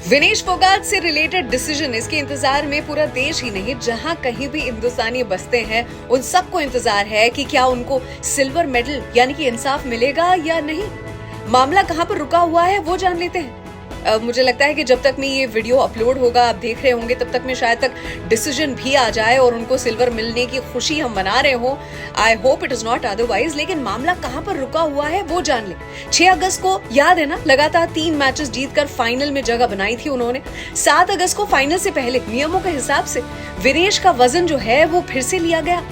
विनेश फोगाट से related decision, इसके इंतजार में पूरा देश ही नहीं, जहां कहीं भी हिंदुस्तानी बसते हैं उन सबको इंतजार है कि क्या उनको सिल्वर मेडल यानी कि इंसाफ मिलेगा या नहीं। मामला कहां पर रुका हुआ है वो जान लेते हैं। मुझे लगता है कि जब तक में ये वीडियो अपलोड होगा, आप देख रहे होंगे, तब तक में शायद तक डिसीजन भी आ जाए और उनको सिल्वर मिलने की खुशी हम मना रहे हो। I hope it is not otherwise. लेकिन मामला कहां पर रुका हुआ है वो जान ले। 6 अगस्त को याद है ना, लगातार 3 मैचेस जीतकर फाइनल में जगह बनाई थी उन्होंने। 7 अगस्त को फाइनल से पहले नियमों के हिसाब से विनेश का वजन जो है वो फिर से लिया गया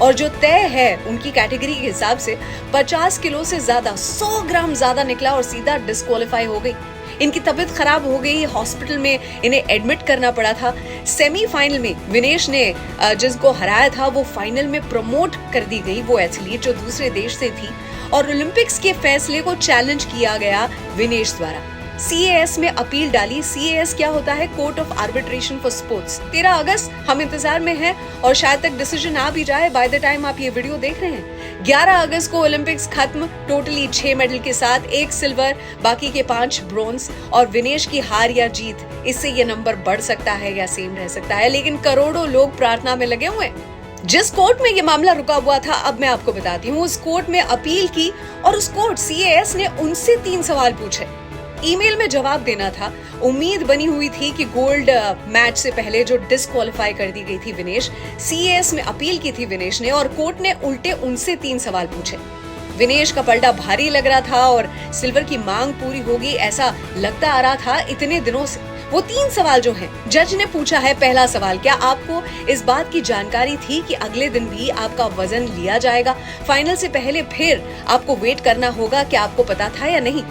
और जो तय है उनकी कैटेगरी के हिसाब से 50 किलो से ज्यादा, 100 ग्राम ज्यादा निकला और सीधा डिस्क्वालीफाई हो गई। इनकी तबीयत खराब हो गई, हॉस्पिटल में इन्हें एडमिट करना पड़ा था। सेमीफाइनल में विनेश ने जिसको हराया था वो फाइनल में प्रमोट कर दी गई, वो एथलीट जो दूसरे देश से थी, और ओलंपिक्स के फैसले को चैलेंज किया गया विनेश द्वारा। CAS में अपील डाली। CAS क्या होता है? Court of arbitration for sports. 13 अगस्त हम इंतजार में हैं और शायद तक डिसीजन आ भी जाए बाय द टाइम आप ये वीडियो देख रहे हैं। 11 अगस्त को ओलंपिक्स खत्म, टोटली 6 मेडल के साथ, 1 सिल्वर, बाकी के 5 ब्रॉन्ज। और विनेश की हार या जीत, इससे ये नंबर बढ़ सकता है या सेम रह सकता है, लेकिन करोड़ों लोग प्रार्थना में लगे हुए हैं। जिस कोर्ट में ये मामला रुका हुआ था, अब मैं आपको बताती हूँ, उस कोर्ट में अपील की और उस कोर्ट CAS ने उनसे 3 सवाल पूछे। ईमेल में जवाब देना था। उम्मीद बनी हुई थी कि गोल्ड मैच से पहले जो डिस्क्वालीफाई कर दी गई थी विनेश, CAS में अपील की थी विनेश ने, और कोर्ट ने उल्टे उनसे 3 सवाल पूछे। विनेश का पलड़ा भारी लग रहा था और सिल्वर की मांग पूरी होगी ऐसा लगता आ रहा था इतने दिनों से। वो 3 सवाल जो हैं, जज ने पूछा है। पहला सवाल, क्या आपको इस बात की जानकारी थी कि अगले दिन भी आपका वजन लिया जाएगा? फाइनल से पहले फिर आपको वेट करना होगा, क्या आपको पता था या नहीं?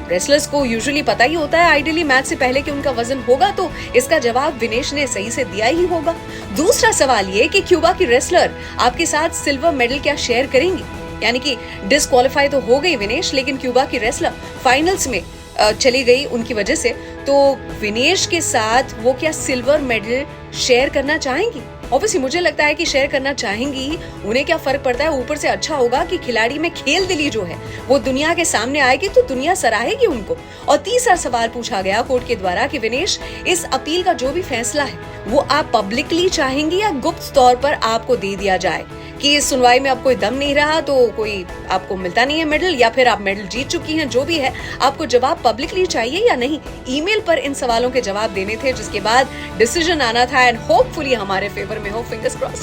रेसलर्स को यूजुअली पता ही होता है आइडियली मैच से पहले कि उनका वजन होगा, तो इसका जवाब विनेश ने सही से दिया ही होगा। दूसरा सवाल ये कि क्यूबा की रेसलर आपके साथ सिल्वर मेडल क्या शेयर करेंगी? यानी कि डिस्क्वालीफाई तो हो गई विनेश, लेकिन क्यूबा की रेसलर फाइनल्स में चली गई उनकी वजह से, तो विनेश के साथ वो क्या सिल्वर मेडल शेयर करना चाहेंगी? ऑब्वियसली मुझे लगता है कि शेयर करना चाहेंगी। उन्हें क्या फर्क पड़ता है, ऊपर से अच्छा होगा कि खिलाड़ी में खेल दिली जो है वो दुनिया के सामने आएगी, तो दुनिया सराहेगी उनको। और तीसरा सवाल पूछा गया कोर्ट के द्वारा कि विनेश, इस अपील का जो भी फैसला है वो आप पब्लिकली चाहेंगी या गुप्त तौर पर आपको दे दिया जाए कि इस सुनवाई में अब कोई दम नहीं रहा तो कोई आपको मिलता नहीं है मेडल, या फिर आप मेडल जीत चुकी हैं, जो भी है आपको जवाब पब्लिकली चाहिए या नहीं? ईमेल पर इन सवालों के जवाब देने थे, जिसके बाद डिसीजन आना था एंड होपफुली हमारे फेवर में हो। Fingers crossed.